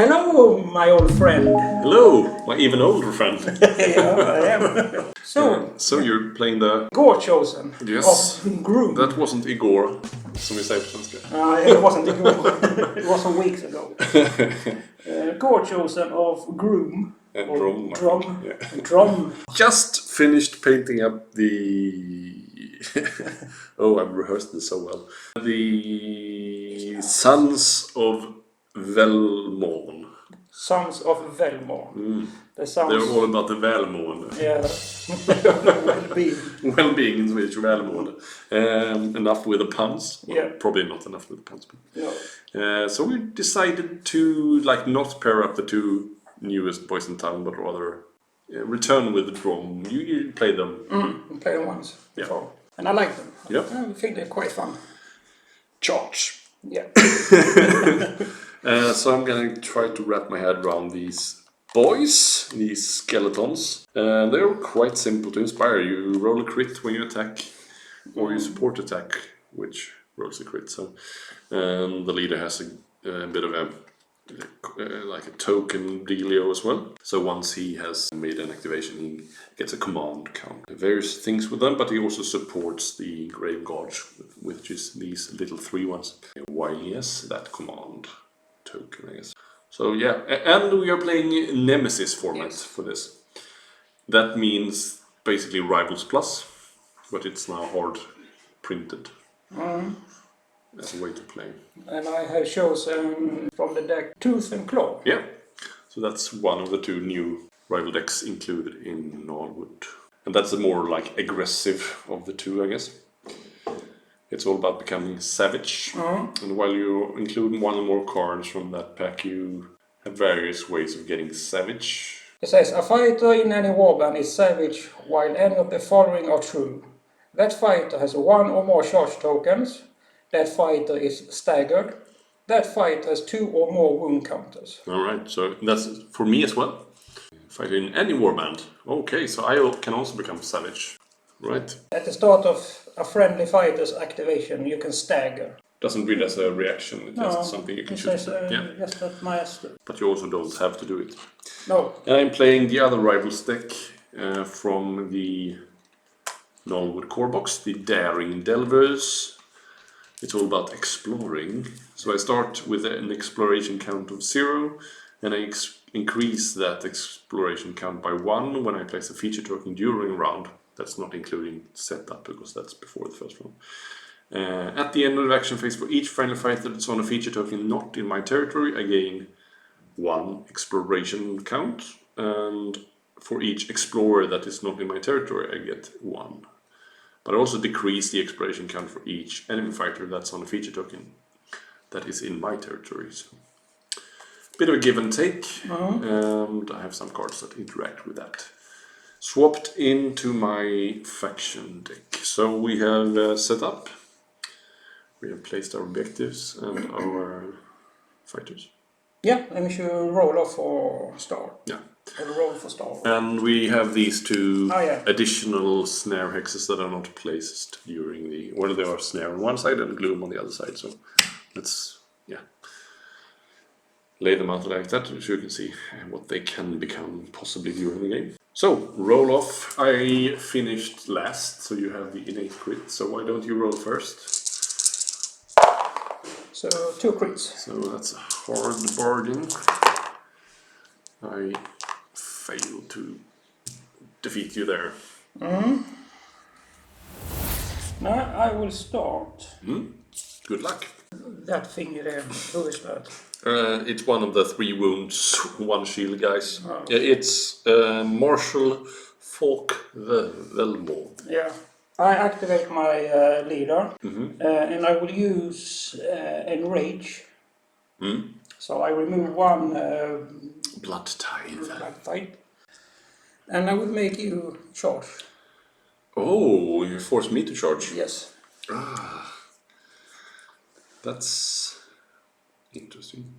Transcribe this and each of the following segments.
Hello, my old friend. Hello, my even older friend. Yeah, I am. So you're playing the... Gorechosen of Dromm. That wasn't Igor, som vi säger på svenska. It wasn't Igor. It was some weeks ago. Gorechosen of Dromm. Dromm. Dromm. Just finished painting up the... oh, I've rehearsed this so well. The Sons of Velmorn. Sons of Velmorn. They're all about the Velmorn. Yeah. Well-being. Well-being in Swedish, Velmorn. Enough with the puns. Well, Yeah. probably not enough with the puns. But... No. so we decided to not pair up the two newest boys in town, but rather return with the Dromm. You played them. I played them once before. And I like them. Yeah. I think they're quite fun. Charge. Yeah. So I'm gonna try to wrap my head around these boys, these skeletons. They're quite simple to inspire. You roll a crit when you attack, or you support attack, which rolls a crit. So the leader has a bit of a like a token dealio as well. So once he has made an activation, he gets a command count. Various things with them, but he also supports the Grave Guards, which is these little 3 ones. While he has that command token, I guess. So yeah, and we are playing Nemesis format for this. That means basically Rivals Plus, but it's now hard printed. As a way to play. And I have chosen from the deck Tooth and Claw. Yeah, so that's one of the 2 new rival decks included in Gnarlwood. And that's the more aggressive of the 2, I guess. It's all about becoming savage. And while you include 1 or more cards from that pack, you have various ways of getting savage. It says, a fighter in any warband is savage while any of the following are true. That fighter has 1 or more charge tokens. That fighter is staggered. That fighter has 2 or more wound counters. Alright, so that's for me as well. Fighter in any warband. Okay, so I can also become savage. Right. At the start of a friendly fighter's activation, you can stagger. Doesn't read as a reaction, it's just something you can choose. Just that master. But you also don't have to do it. No. And I'm playing the other Rivals deck from the Gnarlwood core box, the Daring Delvers. It's all about exploring. So I start with an exploration count of 0, and I increase that exploration count by 1 when I place a feature token during a round. That's not including setup, because that's before the first round. At the end of the action phase, for each friendly fighter that's on a feature token not in my territory, I gain 1 exploration count. And for each explorer that is not in my territory, I get 1. But I also decrease the exploration count for each enemy fighter that's on a feature token that is in my territory. So, bit of a give and take, and I have some cards that interact with that. Swapped into my faction deck. So we have set up, we have placed our objectives and our fighters. Yeah, and we should roll off for start. Yeah. Roll for start. And we have these 2 additional snare hexes that are not placed during the... Well, there are snare on one side and gloom on the other side, so let's lay them out like that so you can see what they can become possibly during the game. So, roll off. I finished last, so you have the innate crit, so why don't you roll first? So, 2 crits. So that's a hard bargain. I failed to defeat you there. Now I will start. Good luck. That thing there, who is that? It's one of the 3 wounds, 1 shield guys. It's Marshal Falk Velmorn. Yeah. I activate my leader, and I will use Enrage. So I remove 1 Blood Tithe. And I will make you charge. Oh, you force me to charge? Yes. That's interesting.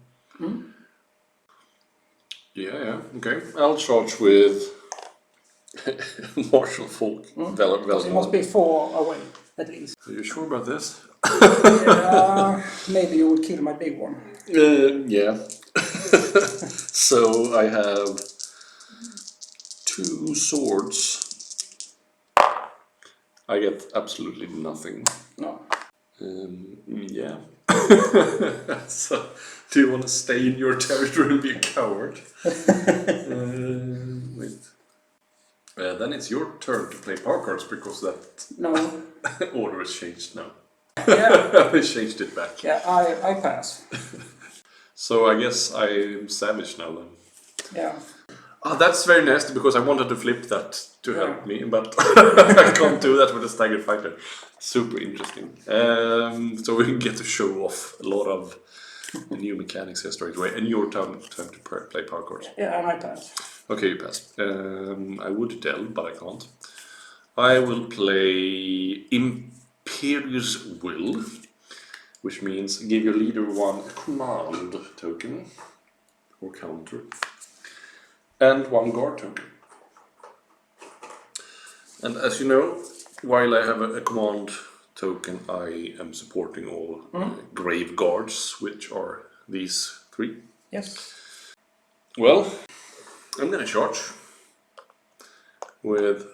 Yeah, okay. I'll charge with Marshal Falk Velmorn. It must be 4 away, at least. Are you sure about this? Maybe you would kill my big one. Yeah. So I have 2 swords. I get absolutely nothing. No. Yeah. So, do you want to stay in your territory and be a coward? Wait. Then it's your turn to play power cards because that No. order has changed now. Yeah. They changed it back. Yeah, I pass. So I guess I'm savage now then. Yeah. Oh, that's very nasty because I wanted to flip that to help me, but I can't do that with a staggered fighter. Super interesting. So we get to show off a lot of new mechanics here straight away. And your time to play power cards. Yeah, and I pass. Okay, you pass. I would delve, but I can't. I will play Imperious Will, which means give your leader 1 command token or counter. And 1 guard token. And as you know, while I have a command token, I am supporting all grave guards, which are these 3. Yes. Well, I'm gonna charge with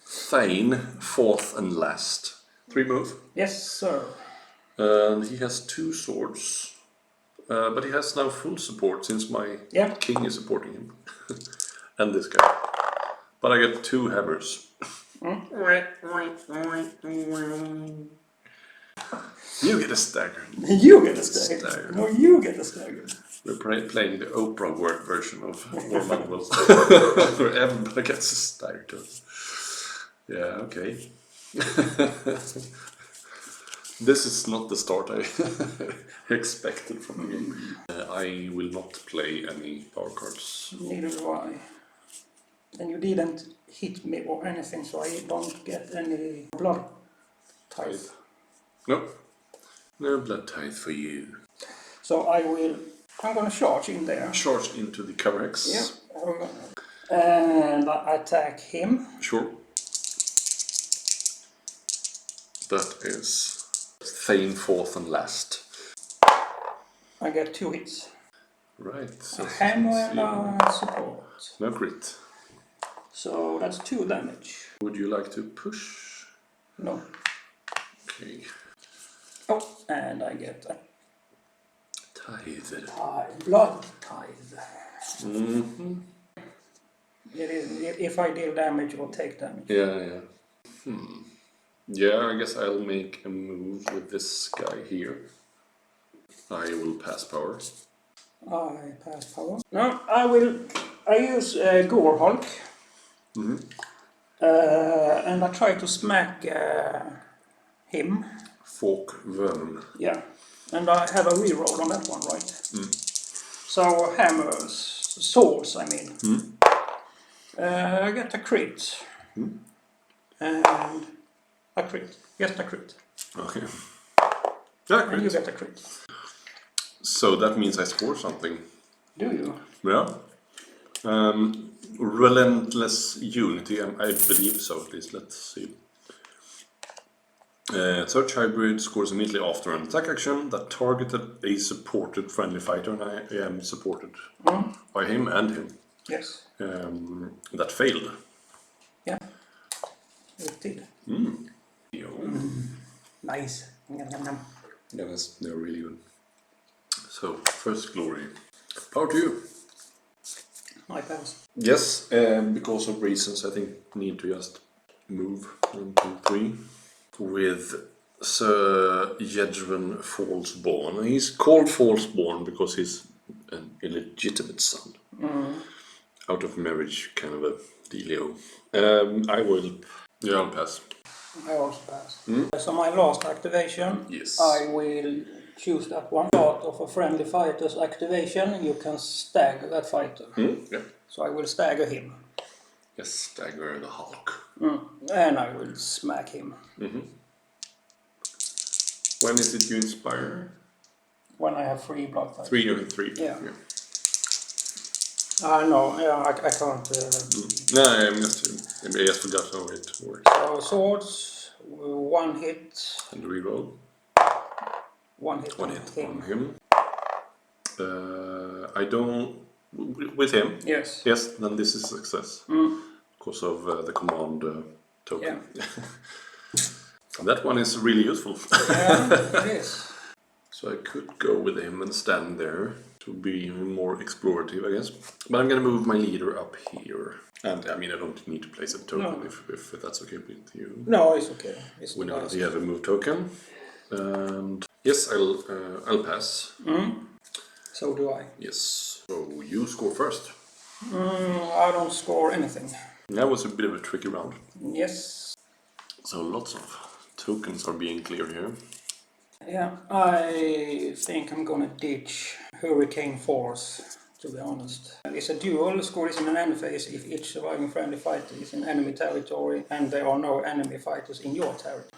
Thane, 4th and last. 3 move. Yes, sir. And he has 2 swords. But he has now full support since my king is supporting him. And this guy. But I get 2 hammers. You get a stagger. You get a stagger. No, you get a stagger. We're playing the Oprah version of Warhammer Underworlds, where everybody gets a stagger too. Yeah, okay. This is not the start I expected from the game. I will not play any power cards. Neither do I. And you didn't hit me or anything, so I don't get any blood tithe. No. No blood tithe for you. So I'm gonna charge in there. Charge into the cover hex. Yeah. And I attack him. Sure. That is Thane, 4th and last. I get 2 hits. Right. So A hammer and a support. no crit. So that's 2 damage. Would you like to push? No. Okay. Oh, and I get a Tithe. blood tithe. Mm-hmm. It is if I deal damage or take damage. Yeah. Yeah, I guess I'll make a move with this guy here. I will pass power. I pass power. No, I use Gorehulk. Mm-hmm. And I try to smack him. Fork Velmorn. Yeah. And I have a reroll on that one, right? So hammers, swords, I mean. I get a crit. And a crit. Get a crit. Okay. Yeah, And you crit. get a crit. So that means I score something. Do you? Yeah. Relentless Unity, I believe so at least. Let's see. Search Hybrid scores immediately after an attack action that targeted a supported friendly fighter, and I am supported by him and him. Yes. That failed. Yeah. It did. Nice. Yeah, they're really good. So, first glory. Power to you. I pass. Yes, because of reasons I think need to just move 1, 2, 3 with Sir Jedren Fallsborn. He's called Fallsborn because he's an illegitimate son. Out of marriage kind of a dealio. I'll pass. I also pass. So my last activation, Yes. I will choose that one. Part of a friendly fighter's activation, you can stagger that fighter. Yeah. So I will stagger him. Yes, stagger the Hulk. And I will smack him. When is it you inspire? When I have 3 blood types. 3, you hit 3. Yeah. No, yeah, I can't. No, I just forgot how it works. So swords, 1 hit. And reroll. 1 hit 1 on hit him. on him. I don't... With him? Yes. Yes, then this is a success. Because of the command token. Yeah. That one is really useful. Yeah, it is. So I could go with him and stand there to be more explorative, I guess. But I'm going to move my leader up here. And I mean, I don't need to place a token if that's okay with you. No, it's okay. It's We know nice. that he has a move token. And yes, I'll pass. So do I. Yes. So you score first. I don't score anything. That was a bit of a tricky round. Yes. So lots of tokens are being cleared here. Yeah, I think I'm gonna ditch Hurricane Force, to be honest. It's a duel, score is in an end phase if each surviving friendly fighter is in enemy territory and there are no enemy fighters in your territory.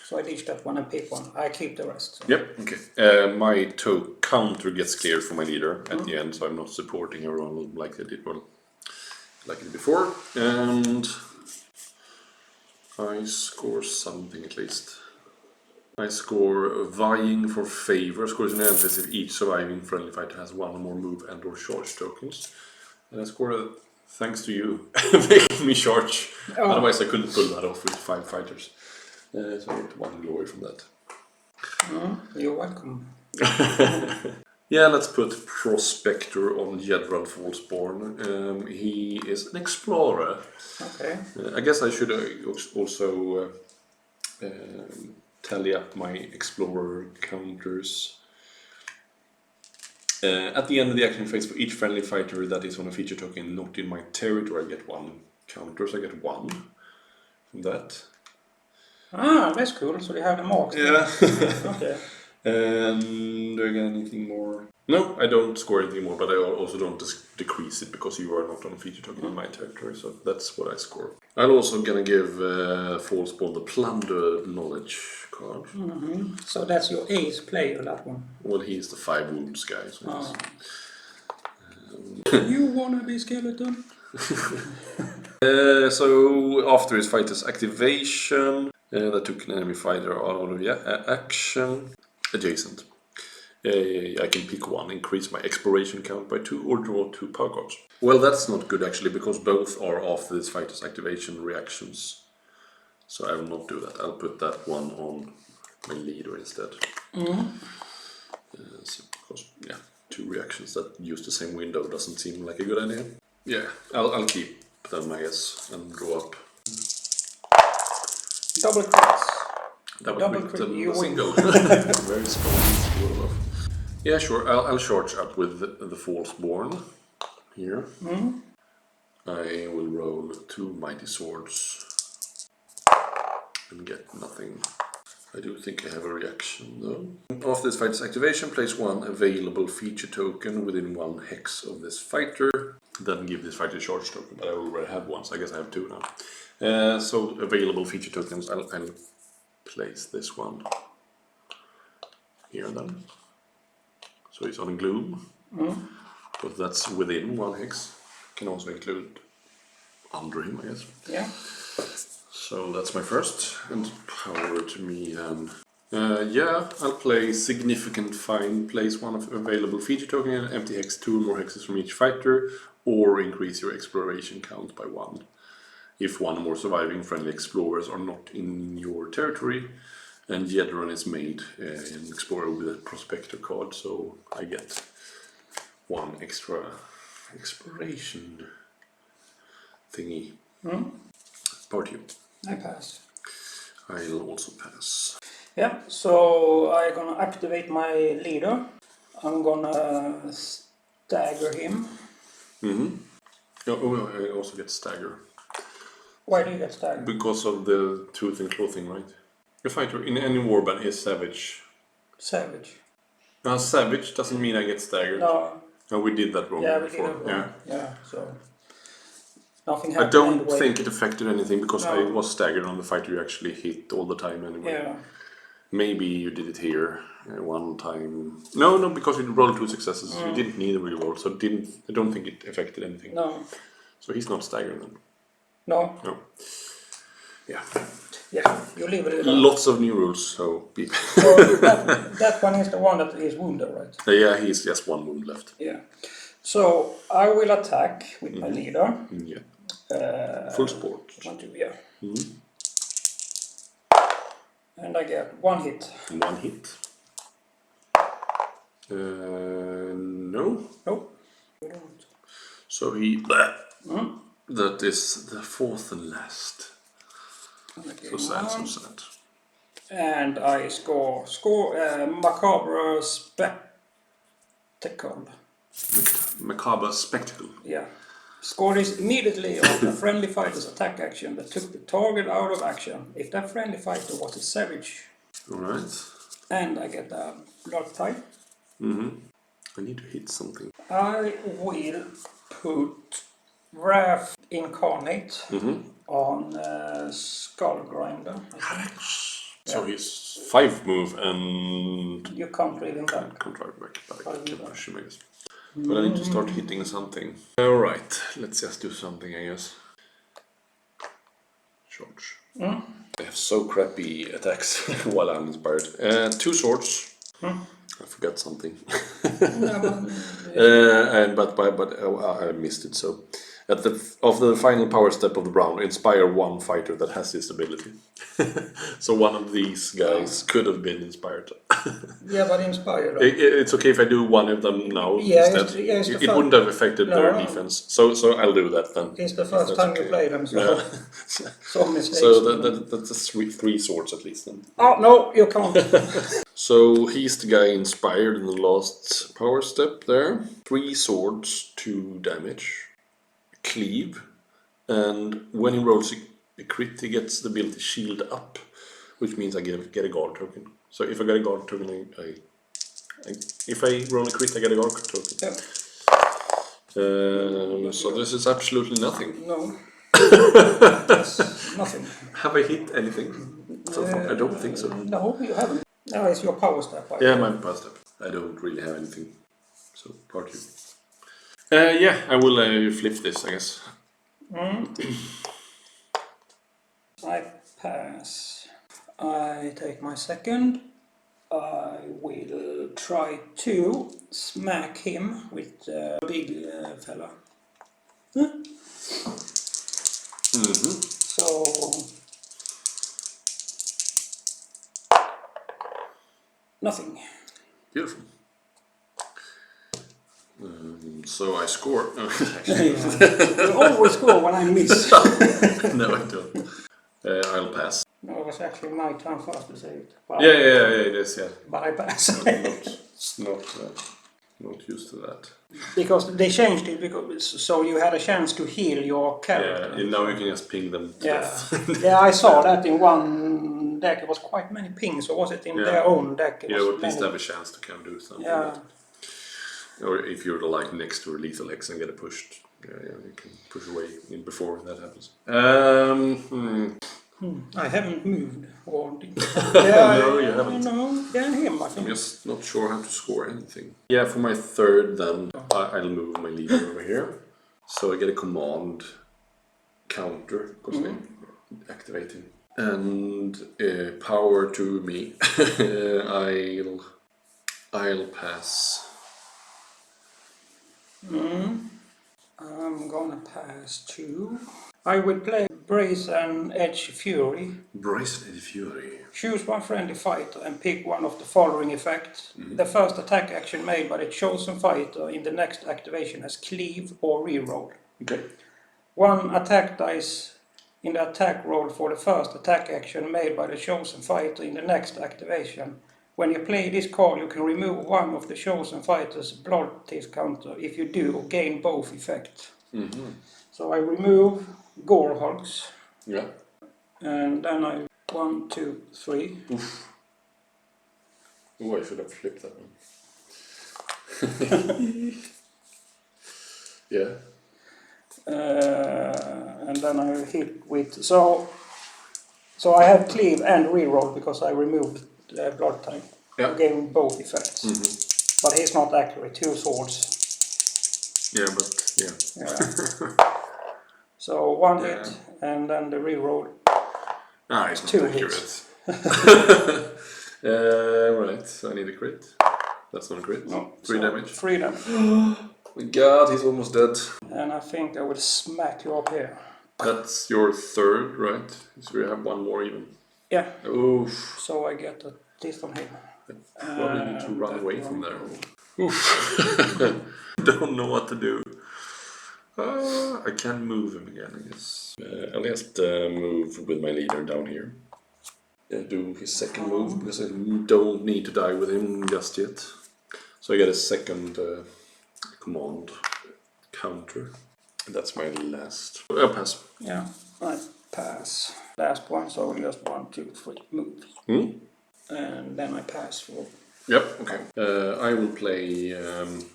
So I ditch that one and pick one. I keep the rest. So. Yep, okay. My counter gets cleared for my leader at the end, so I'm not supporting everyone like I did before. And I score something at least. I score vying for favor. Scores an end phase if each surviving friendly fighter has one or more move and or charge tokens. And I score a thanks to you making me charge. Oh. Otherwise I couldn't pull that off with 5 fighters. So I get 1 glory from that. You're welcome. Yeah, let's put Prospector on Jedral Fallsborn. He is an explorer. Okay. I guess I should also tally up my explorer counters. At the end of the action phase, for each friendly fighter that is on a feature token not in my territory, I get 1 counter, so I get 1 from that. Ah, that's cool. So they have the marks. Yeah. Okay. And do I get anything more? No, I don't score anything more, but I also don't decrease it because you are not on a feature token in my territory, so that's what I score. I'm also gonna give Fallspawn the Plunder Knowledge card. So that's your ace player, that one. Well, he's the 5 wounds guy. So You wanna be skeleton? So after his fighter's activation, that took an enemy fighter out of action. Adjacent. I can pick 1, increase my exploration count by 2, or draw 2 power cards. Well, that's not good actually, because both are after this fighter's activation reactions. So I will not do that. I'll put that one on my leader instead. So, because, 2 reactions that use the same window doesn't seem like a good idea. Yeah, I'll keep them, I guess, and draw up. Double crits. Double crit and you a win. single. Very strong. Yeah, sure. I'll charge up with the Fallsborn here. I will roll 2 mighty swords and get nothing. I do think I have a reaction though. After this fighter's activation, place 1 available feature token within 1 hex of this fighter. Then give this fighter a charge token, but I already have 1, so I guess I have 2 now. So available feature tokens, I'll place this one here then. So it's on Gloom, but that's within 1 hex. Can also include under him, I guess. Yeah. So that's my first, and power to me then. I'll play Significant Find, place 1 of available feature token and empty hex 2 or more hexes from each fighter, or increase your exploration count by 1. If 1 or more surviving friendly explorers are not in your territory, and Jedron is made an explorer with a Prospector card, so I get 1 extra exploration thingy. Part you. I pass. I'll also pass. Yeah, so I'm gonna activate my leader. I'm gonna stagger him. I also get stagger. Why do you get staggered? Because of the tooth and claw thing, right? The fighter in any warband is savage. Savage. Now, savage doesn't mean I get staggered. No. No, we did that wrong before. We did it wrong. Yeah, so nothing I happened. don't anyway. think it affected anything because I was staggered on the fighter you actually hit all the time anyway. Yeah. Maybe you did it here 1 time. No, because you rolled 2 successes. You didn't need a reroll, so I don't think it affected anything. No. So he's not staggered then. No. No. Yeah. Yeah, you leave it alone. Lots of new rules, so be. So that one is the one that is wounded, right? Yeah, he's just one wound left. Yeah. So I will attack with my leader. Yeah. Full sport. 1, 2, yeah. And I get 1 hit. 1 hit. No. Nope. So he. That is the 4th and last. Okay, So sad, so sad. And I score macabre spectacle. Macabre spectacle. Yeah. Score this immediately on a friendly fighter's attack action that took the target out of action. If that friendly fighter was a savage. Alright. And I get a blood type. I need to hit something. I will put Wrath Incarnate on Skull Grinder. So he's 5 move and... You can't drive him back. Can't drive back, but I can push him, I guess. But I need to start hitting something. Alright, let's just do something, I guess. Charge. I have so crappy attacks while I'm inspired. 2 swords. I forgot something. But I missed it, so... After the final power step of the round, inspire 1 fighter that has this ability. So one of these guys could have been inspired. Yeah, but inspired. It's okay if I do one of them now instead. It wouldn't have affected their defense. So I'll do that then. It's the first time you play them, so some mistakes. So that's 3 swords at least then. Oh, no, you can't. So he's the guy inspired in the last power step there. 3 swords, 2 damage. Cleave, and when he rolls a crit, he gets the ability shield up, which means I get a guard token. So if I get a guard token, if I roll a crit, I get a guard token. Yeah. So this is absolutely nothing. No. That's nothing. Have I hit anything so far? I don't think so. No, you haven't. No, it's your power step. Yeah, my power step. I don't really have anything. So, part 2. Yeah, I will flip this, I guess. I pass. I take my second. I will try to smack him with the big fella. So... Nothing. Beautiful. So I score. You always score when I miss. No, I don't. I'll pass. No, it was actually my turn first to say it. But Yeah, it is, yeah. But I pass. Not used to that. Because they changed it, because so you had a chance to heal your character. Yeah, now you can just ping them to death. Yeah, I saw that in one deck. It was quite many pings, or was it in their own deck? It was at least have a chance to kind of do something. Yeah. Or if you're like next to a lethal X and get it pushed, you can push away before that happens. I haven't moved. Or No, you haven't. No, yeah, him, I think. I'm just not sure how to score anything. Yeah, for my third then, I'll move my leader over here. So I get a command counter, because I activate him. And power to me. I'll pass. I'm gonna pass 2. I will play Brace and Edge Fury. Brace and Edge Fury. Choose 1 friendly fighter and pick one of the following effects. The first attack action made by the chosen fighter in the next activation has cleave or reroll. Okay. 1 attack dice in the attack roll for the first attack action made by the chosen fighter in the next activation. When you play this card, you can remove 1 of the chosen fighter's blood teeth counter. If you do, gain both effects. So I remove Gore Hogs. Yeah. And then I 1, 2, 3. Oof. Oh, I should have flipped that one. Yeah. And then I hit with... So I have cleave and reroll because I removed the blood type. Yeah. I gave him both effects. But he's not accurate. 2 swords. Yeah, but yeah. So 1 hit and then the reroll. Ah, it's not 2 accurate. hits. Right, so I need a crit. That's not a crit. No, 3 damage. 3 damage. My god, he's almost dead. And I think I will smack you up here. That's your third, right? So we have one more even. Yeah. Oof. So I get this on him. Probably need to run away from there. Oof. Don't know what to do. I can move him again, I guess. I'll just move with my leader down here. Do his second move, because I don't need to die with him just yet. So I get a second command counter. That's my last. Pass. Yeah, I pass. Last point, so just 1, 2, 3 moves. And then I pass for. Yep, okay. I will play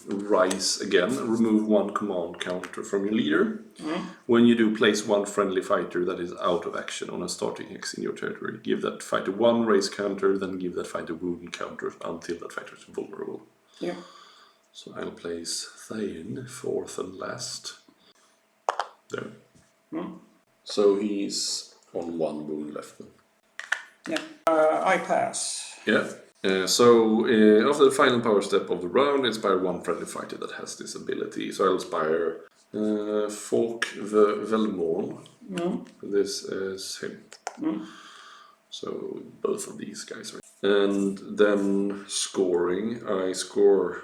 Rise again. Remove 1 command counter from your leader. When you do, place 1 friendly fighter that is out of action on a starting hex in your territory. Give that fighter 1 raise counter, then give that fighter wound counter until that fighter is vulnerable. Yeah. So I'll place Thane, 4th and last. There. So he's on 1 wound left then. Yeah. I pass. Yeah. So after the final power step of the round, inspire 1 friendly fighter that has this ability. So I'll inspire Falk the Velmorn. This is him. So both of these guys are. And then scoring, I score.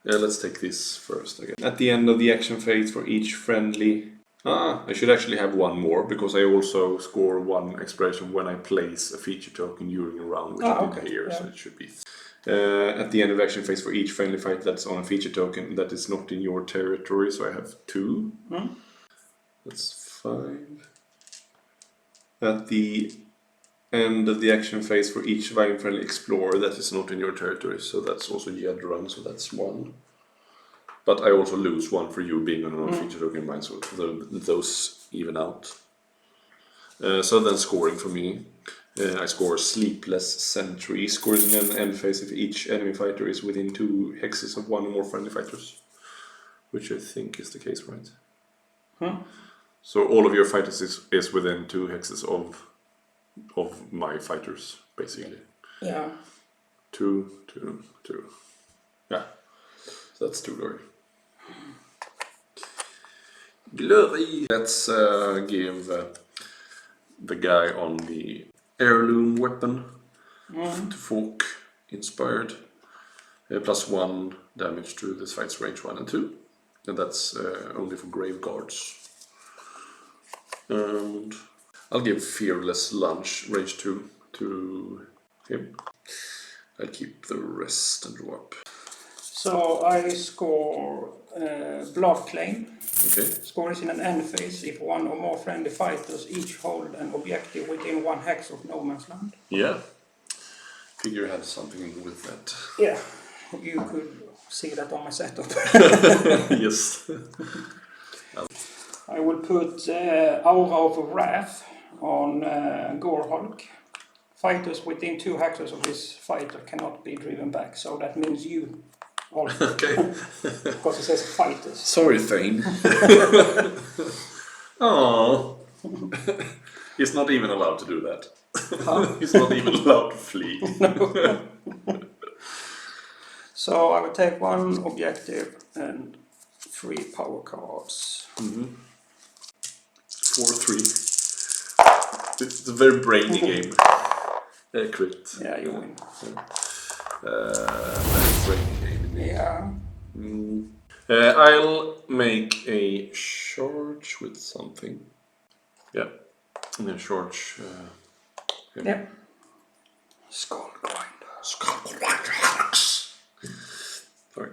Let's take this first again. At the end of the action phase for each friendly. I should actually have 1 more, because I also score 1 expression when I place a feature token during a round, which I did here, so it should be. At the end of action phase for each friendly fight that's on a feature token that is not in your territory, so I have 2. That's 5. At the end of the action phase for each surviving friendly explorer that is not in your territory, so that's also Yedrun, so that's 1. But I also lose 1 for you being on a non-feature token mine, so those even out. So then scoring for me. I score Sleepless Sentry. Scores in an end phase if each enemy fighter is within 2 hexes of 1 or more friendly fighters. Which I think is the case, right? So all of your fighters is within 2 hexes of my fighters, basically. Yeah. 2, 2, 2. Yeah. So that's 2 glory. Glory! Let's give the guy on the heirloom weapon to Folk inspired. +1 damage to this fight's range 1 and 2. And that's only for grave guards. And I'll give Fearless Lunge range 2 to him. I'll keep the rest and draw up. So I score Blood Claim. Okay. Score is in an end phase if 1 or more friendly fighters each hold an objective within 1 hex of no man's land. Yeah. Figure had something with that. Yeah, you could see that on my setup. Yes. I will put Aura of Wrath on Gorehulk. Fighters within 2 hexes of this fighter cannot be driven back, so that means you. Okay. Because it says fighters. Sorry, Thane. Oh. He's not even allowed to do that. He's not even allowed to flee. So I will take 1 objective and 3 power cards. 4-3. It's a very brainy game. Crit. Yeah, you win. Brainy game. Yeah. I'll make a charge with something. Yeah. And then charge. Yeah. Skull Grinder. Skull Grinder. Sorry.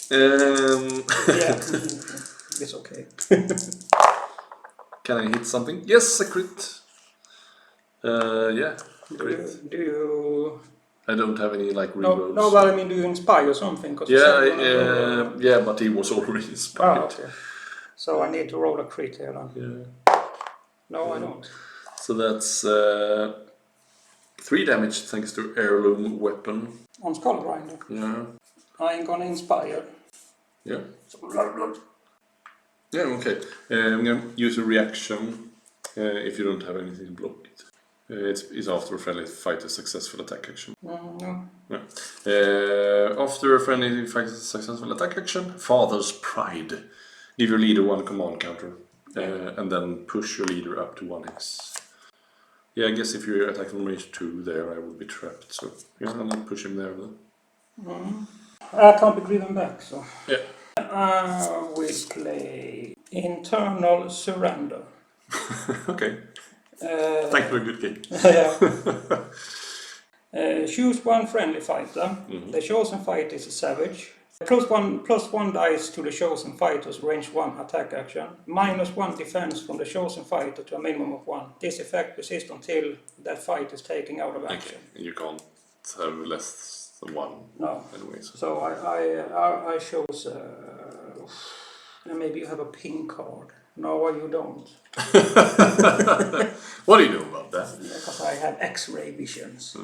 Yeah. It's okay. Can I hit something? Yes, a crit. Yeah. Do you... I don't have any like rerolls. No, but I mean, do you inspire something? Yeah, but he was already inspired. Okay. So I need to roll a crit here then. Yeah. No, I don't. So that's 3 damage thanks to heirloom weapon. On Skull Grinder. Yeah. I'm gonna inspire. Yeah. Yeah, okay. I'm gonna use a reaction if you don't have anything to block it. It's after a friendly fighter's successful attack action. No. Yeah. After a friendly fighter's successful attack action, Father's Pride. Give your leader 1 command counter. And then push your leader up to 1x. Yeah, I guess if you're attacking from range 2 there, I will be trapped. So, yeah, I'll not push him there then. I can't be driven back, so... Yeah. I will play Internal Surrender. Okay. Thanks for a good game. Choose 1 friendly fighter. The chosen fighter is a savage. +1 dice to the chosen fighter's range 1 attack action. -1 defense from the chosen fighter to a minimum of 1. This effect persists until that fighter is taken out of action. Okay. You can't have less than 1. No. Anyway, So I chose... maybe you have a pink card. No, you don't. What do you know about that? Because I have X-ray visions.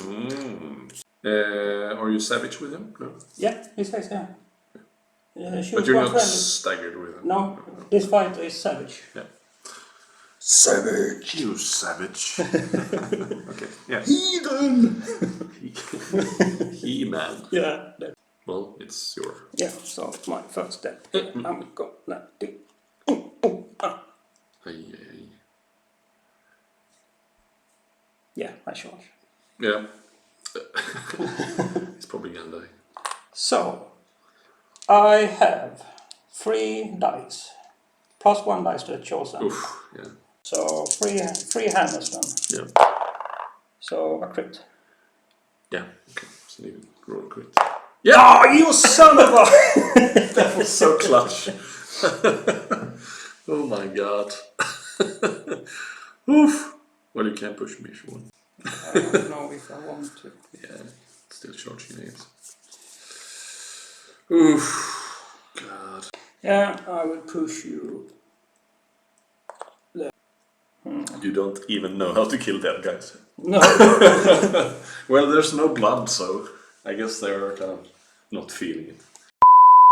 Are you savage with him? No. Yeah, he says yeah. But you're not staggered with him? No, this fighter is savage. Yeah. Savage! You savage. Okay, yeah. Heathen! He-man. Yeah. Well, it's your... Yeah, so it's my first step. I'm gonna do... Hey. Yeah, I charge. Yeah. It's probably gonna die. So, I have 3 dice. +1 dice to the chosen. Oof, yeah. So, 3 hammers then. Yeah. So, a crit. Yeah, okay. So you roll a crit. Yeah, oh, you son of a... That was so clutch. Oh my god. Oof. Well, you can push me if you want. I don't know if I want to. Yeah, still charging nails. Oof. God. Yeah, I will push you. You don't even know how to kill dead guys. No. Well, there's no blood, so I guess they're kind of not feeling it.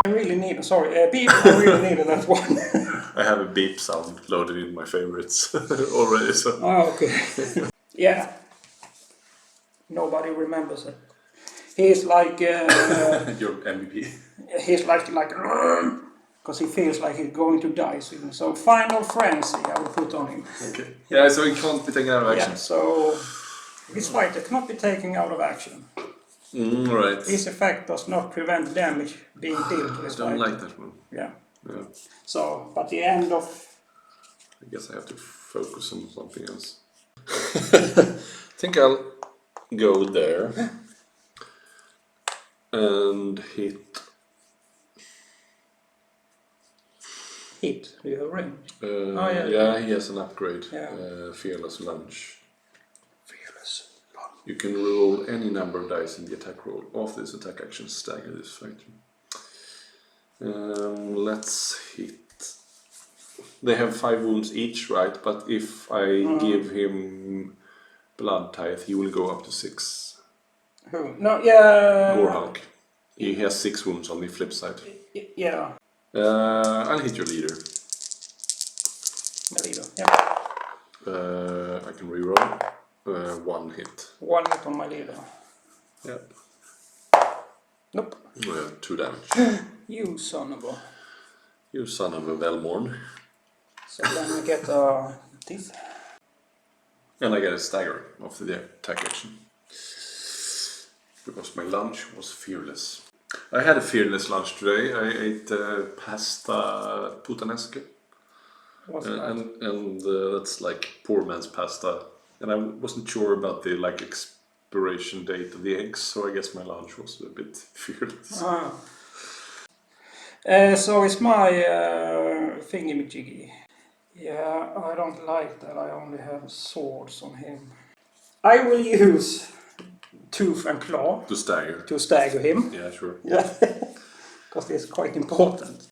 I really need, sorry, beep, I really needed that one. I have a beep sound loaded in my favorites already, so... Oh, okay. Yeah. Nobody remembers it. He's like... Your MVP. He's like... Because he feels like he's going to die soon. So, Final Frenzy, I will put on him. Okay. Yeah, so he can't be taken out of action. Yeah, so... This fighter cannot be taken out of action. Right. This effect does not prevent damage being dealt to this fighter. I don't like that one. Yeah. Yeah. So, but the end of... I guess I have to focus on something else. I think I'll go there and hit. Hit, do you have range? Yeah, he has an upgrade. Yeah. Fearless Lunge. Fearless Lunge. You can roll any number of dice in the attack roll. After this attack action, stagger this fighter. Let's hit. They have 5 wounds each, right? But if I give him Blood Tithe, he will go up to 6. Who? No, yeah. Gorehulk. He has 6 wounds on the flip side. Yeah. I'll hit your leader. My leader, yeah. I can reroll. 1 hit. 1 hit on my leader. Yeah. Nope. 2 damage. You son of a... You son of a Velmorn. So then I get a teeth. And I get a stagger after the attack action. Because my lunch was fearless. I had a fearless lunch today. I ate pasta puttanesque. What's that? And that's like poor man's pasta. And I wasn't sure about the expiration date of the eggs, so I guess my lunch was a bit fearless. So it's my thingy-majiggy. Yeah, I don't like that I only have swords on him. I will use Tooth and Claw To stagger. to stagger him. Yeah, sure. Yeah, because it's quite important.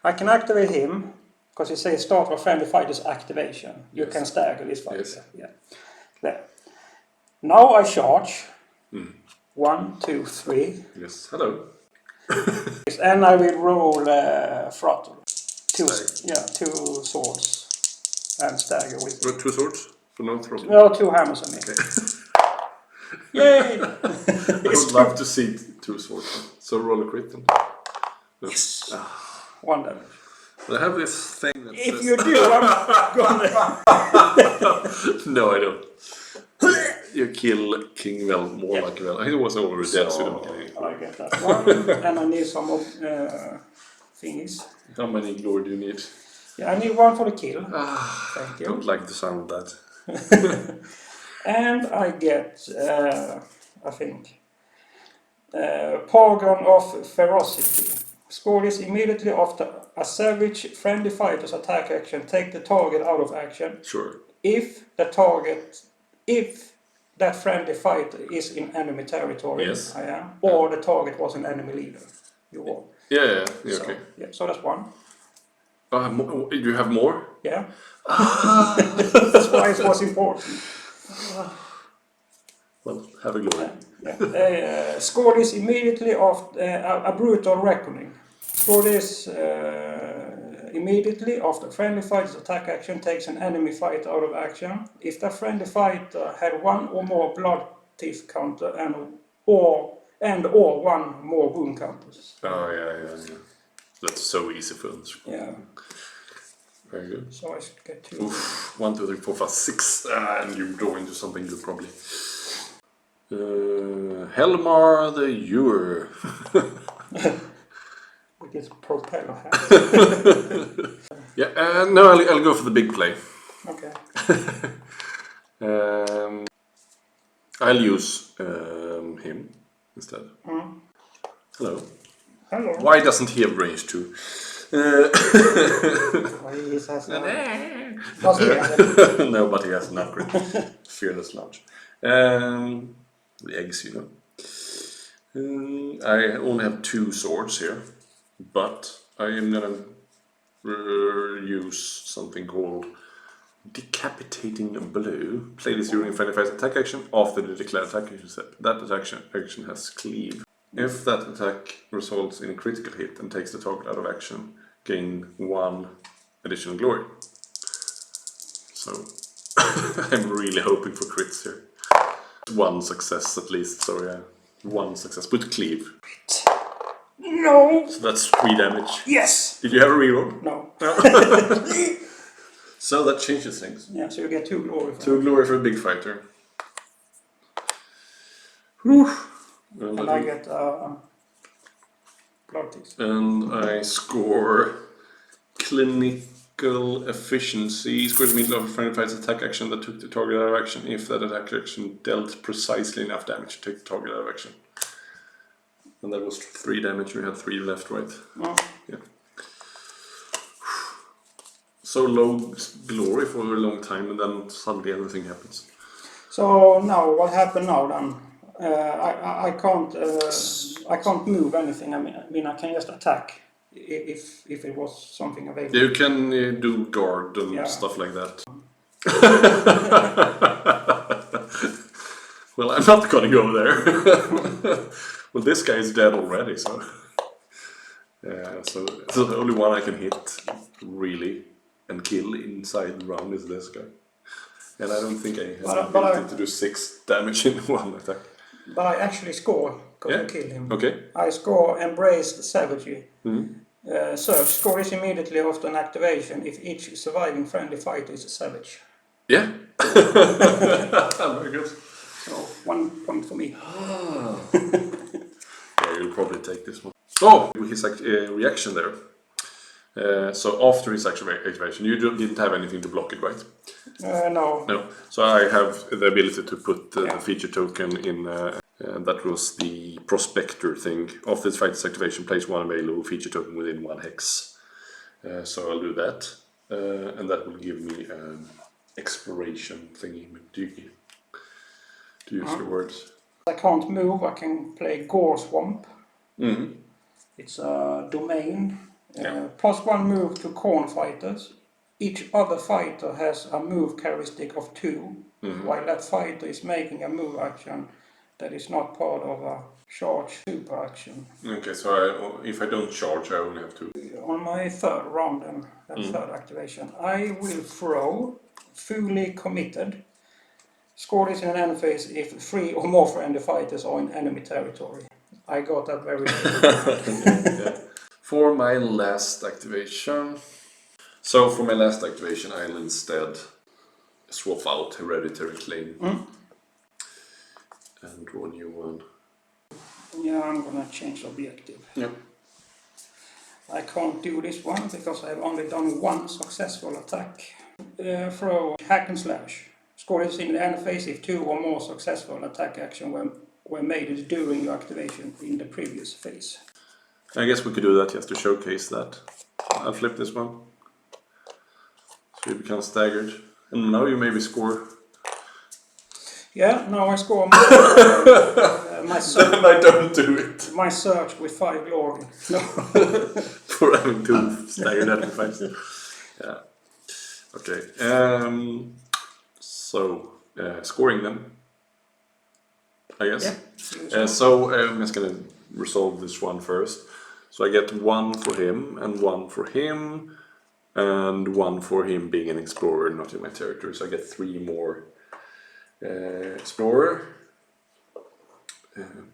I can activate him, because it says start of friendly fighter's activation. You can stagger this fighter. Yes. Yeah. There. Now I charge. 1, 2, 3. Yes, hello. And I will roll throttle. 2 Stagger. swords. And stagger with 2 swords? For no throw. No, 2 hammers on me. Okay. Yay! I would love to see 2 swords. So roll a crit then. No. Yes. 1 damage. I have this thing that If says... you do, I'm gonna... No, I don't. You kill King Velmorn like well. He was already dead, so you don't get anything. I get that one, and I need some more thingies. How many glory do you need? Yeah, I need 1 for the kill. Thank you. Don't like the sound of that. And I get, I think, Paragon of Ferocity. Score this immediately after a savage friendly fighter's attack action. Take the target out of action. Sure. If that friendly fighter is in enemy territory, Yes. I am, or the target was an enemy leader, you won. Yeah, So, okay. yeah, so that's 1. Do you have more? Yeah. That's why it was important. Well, have a glory. Yeah. Score this immediately after a brutal reckoning. Score this immediately after friendly fighter's attack action takes an enemy fighter out of action. If the friendly fighter had 1 or more blood teeth counter or 1 more wound counters. Oh, yeah. That's so easy for us. Yeah. Very good. So I should get 2. Oof. 1, 2, 3, 4, 5, 6. And you draw into something good, probably. Helmar the Ewer. With his propeller hat. Yeah, no, I'll go for the big play. Okay. I'll use him instead. Hello. Hello. Why doesn't he have range 2? Why he has No, but he has an upgrade. Fearless Lunge. The eggs, you know. I only have 2 swords here, but I am gonna use something called Decapitating Blow. Play this during friendly fight's attack action after the declared attack action step. That action has cleave. If that attack results in a critical hit and takes the target out of action, gain 1 additional glory. So I'm really hoping for crits here. 1 success at least, so yeah. 1 success with cleave. No! So that's 3 damage. Yes! Did you have a reroll? No. So that changes things. Yeah, so you get 2 glory. 2 glory for a big fighter. Whew. And I get blood teeth. And I score clinical efficiency. Score the middle of a friendly fight's attack action that took the target out of action if that attack action dealt precisely enough damage to take the target out of action. And that was 3 damage. We had 3 left, right? Oh. Yeah. So low glory for a long time, and then suddenly everything happens. So now, what happened now then? I can't move anything. I mean, I can just attack if it was something available. You can do guard and stuff like that. Well, I'm not gonna go there. Well, this guy is dead already, so so the only one I can hit really and kill inside the round is this guy. And I don't think I have the ability to do 6 damage in 1 attack. But I actually score because I kill him. Okay. I score Embraced Savagery. Search. Score is immediately after an activation if each surviving friendly fighter is a savage. Yeah. Very good. So 1 point for me. Yeah, you'll probably take this one. Oh, his reaction there. So after his activation, you didn't have anything to block it, right? No. No. So I have the ability to put the feature token in. That was the Prospector thing. After this fighter's activation, place 1 available feature token within 1 hex. So I'll do that. And that will give me an exploration thingy. Do you use your words? I can't move. I can play Gore Swamp. It's a domain. +1 move to corn fighters. Each other fighter has a move characteristic of 2, while that fighter is making a move action that is not part of a charge super action. Okay, so if I don't charge, I only have 2. On my 3rd round and 3rd activation, I will throw Fully Committed. Score this in an enemy phase if 3 or more friendly fighters are in enemy territory. I got that very Yeah. For my last activation. So for my last activation, I'll instead swap out Hereditary Claim and draw a new one. Yeah, I'm gonna change objective. Yep. I can't do this one because I've only done one successful attack. Throw Hack and Slash. Score this in the end phase if 2 or more successful attack action were made during your activation in the previous phase. I guess we could do that just to showcase that. I'll flip this one. So you become staggered. And now you maybe score. Yeah, now I score my Then I don't do it. My search with 5 glory. No. For having 2 staggered enemy fights. Yeah. Okay. So, scoring them. I guess. Yeah. So I'm just gonna resolve this one first. So I get 1 for him, and 1 for him, and 1 for him being an explorer, not in my territory. So I get 3 more explorer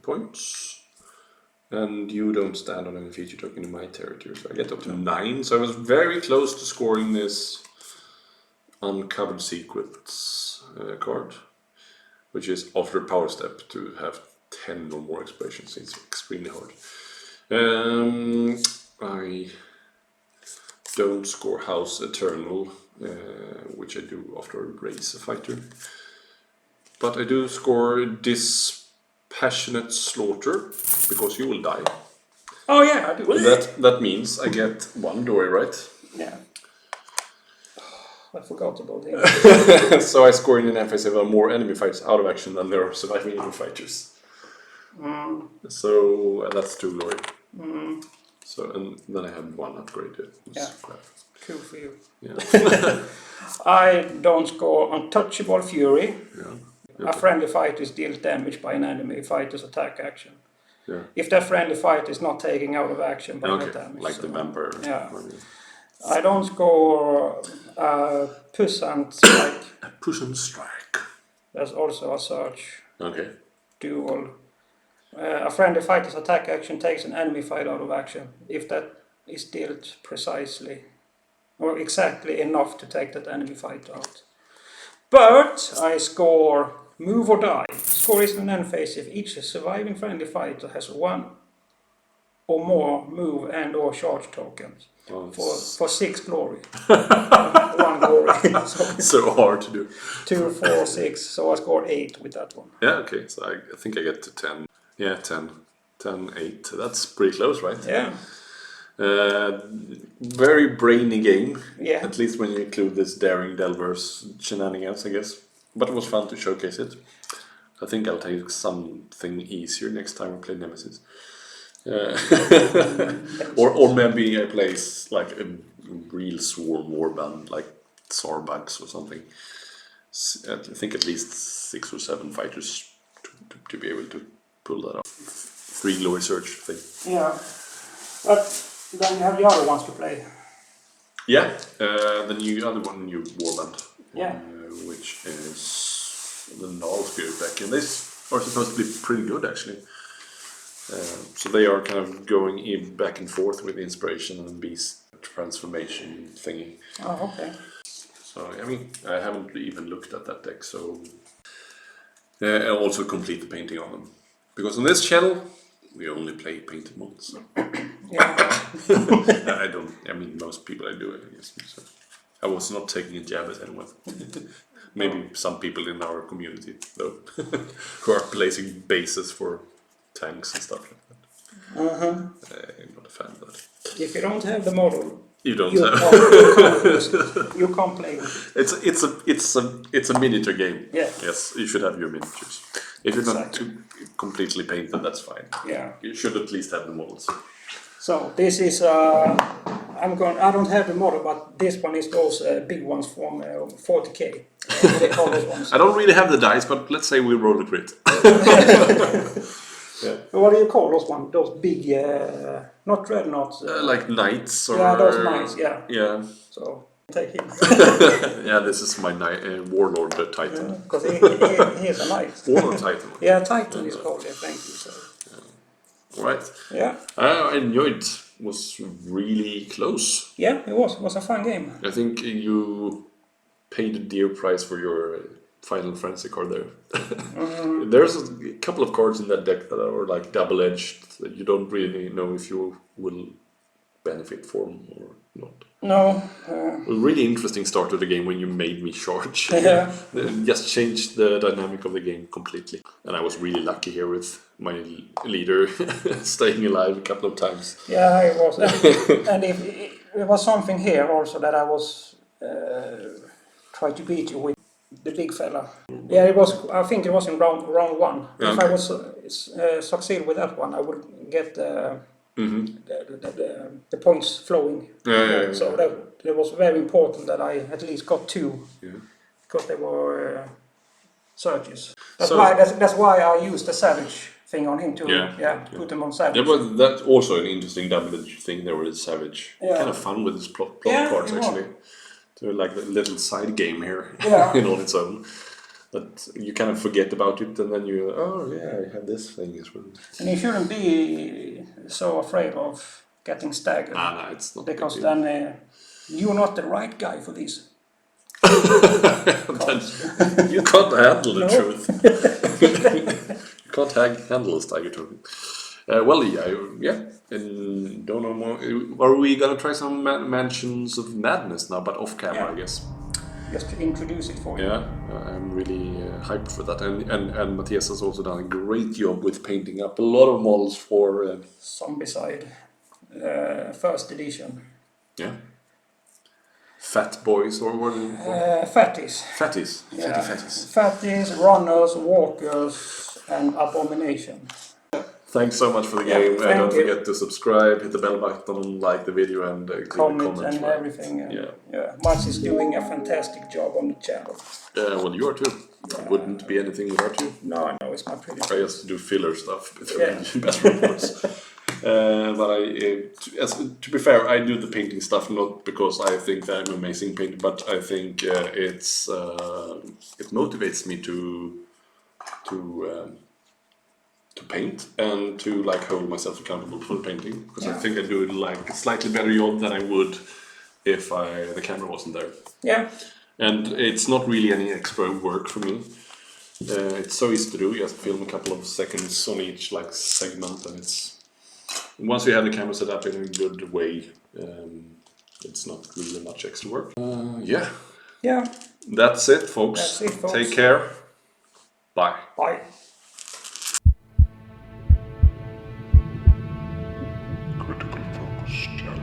points. And you don't stand on any feature token in my territory, so I get up to 9. So I was very close to scoring this Uncovered Secrets card, which is after a power step to have 10 or more explorations. It's extremely hard. I don't score House Eternal, which I do after I raise a fighter. But I do score Dispassionate Slaughter, because you will die. Oh yeah, I do. That means I get 1 dory, right? Yeah. I forgot about him. So I score in an FS if more enemy fighters out of action than there are surviving enemy fighters. So that's 2 glory. So and then I have 1 upgrade. Yeah. Cool for you. Yeah. I don't score Untouchable Fury. Yeah. A friendly fighter is dealt damage by an enemy fighter's attack action. Yeah. If that friendly fighter is not taking out of action by that damage. Like the vampire. Yeah. I don't score Push and Strike. Push and Strike. That's also a search. Okay. Dual. A friendly fighter's attack action takes an enemy fighter out of action if that is dealt precisely or exactly enough to take that enemy fighter out. But I score Move or Die. Score is in an end phase if each surviving friendly fighter has 1 or more move and or charge tokens for 6 glory. 1 glory. So hard to do. 2, 4, 6. So I score 8 with that one. Yeah, okay. So I think I get to 10. Yeah, 10. 10, 8. That's pretty close, right? Yeah. Very brainy game. Yeah. At least when you include this Daring Delvers shenanigans, I guess. But it was fun to showcase it. I think I'll take something easier next time we play Nemesis. Or maybe I play like a real swarm warband, like Sarbugs or something. I think at least 6 or 7 fighters to be able to pull that off. 3 glory search thing. Yeah. But then you have the other ones to play. Yeah, the other one, new warband. Yeah. Which is the Null Spirit deck, and these are supposed to be pretty good actually. So they are kind of going back and forth with inspiration and beast transformation thingy. Oh, okay. So I mean, I haven't even looked at that deck, so and also complete the painting on them, because on this channel we only play painted models. Yeah. I mean, most people I do it, I guess. So I was not taking a jab at anyone. Maybe some people in our community, though, who are placing bases for tanks and stuff like that. I'm not a fan of that. If you don't have the model, You don't you have. you can't play with it. It's a miniature game. Yeah. Yes, you should have your miniatures. If you're not Exactly. too completely painted, that's fine. Yeah. You should at least have the models. So this is I don't have the model, but this one is those big ones from 40k. They call those ones. I don't really have the dice, but let's say we roll a crit. Yeah. What do you call those ones? Those big, not dreadnoughts. Like knights or... Yeah, those knights. Yeah. Yeah. So Take him. Yeah, this is my warlord titan. Because he is a knight. Warlord titan. Yeah, Titan is called, yeah, thank you. So. All right. Yeah. I enjoyed it. Was really close. Yeah, it was a fun game. I think you paid a dear price for your Final Fantasy card there. There's a couple of cards in that deck that are like double-edged that you don't really know if you will benefit from or not. No. A really interesting start to the game when you made me charge. Yeah. Just changed the dynamic of the game completely. And I was really lucky here with my leader staying alive a couple of times. Yeah, it was. And if it was something here also that I was trying to beat you with the big fella. Yeah, it was. I think it was in round one. Yeah, if okay. I was succeed with that one, I would get the points flowing. Yeah. So that was very important that I at least got 2. Yeah. Because they were searches. That's So- why I used the savage thing on him to put him on savage. Yeah, but that's also an interesting double-edged thing there with the Savage. Yeah. Kind of fun with his plot Yeah, cards it was. actually. So like the little side game here Yeah. in on its own. But you kind of forget about it and then you, I have this thing as well. And you shouldn't be so afraid of getting staggered. No, it's not. Because a big deal. then you're not the right guy for this. Then you can't handle the No. truth. You can't handle a Steiger token. And don't know more. Are we gonna try some Mansions of Madness now, but off camera, Yeah. I guess? Just to introduce it for you. Yeah, I'm really hyped for that. And Matthias has also done a great job with painting up a lot of models for. Zombicide. First edition. Yeah. Fat boys, or what are they called? Fatties. Fatties. Yeah. Fatties. Fatties, runners, walkers, and abomination. Thanks so much for the Yeah, game. thank Don't you. forget to subscribe, hit the bell button, like the video, and leave a Comment comment. and everything. Yeah. Mats is doing a fantastic job on the channel. Well, you are too. Wouldn't be anything without you. No, I know it's my pretty. I just do filler stuff Yeah. better reports. But to be fair, I do the painting stuff not because I think that I'm an amazing painter, but I think it motivates me to paint and to like hold myself accountable for the painting because I think I do like a slightly better job than I would if the camera wasn't there. Yeah. And it's not really any extra work for me. It's so easy to do. You just film a couple of seconds on each like segment, and it's once you have the camera set up in a good way, it's not really much extra work. Yeah. That's it, folks. That's it, folks. Take care. Bye. Bye. Critical Focus Channel.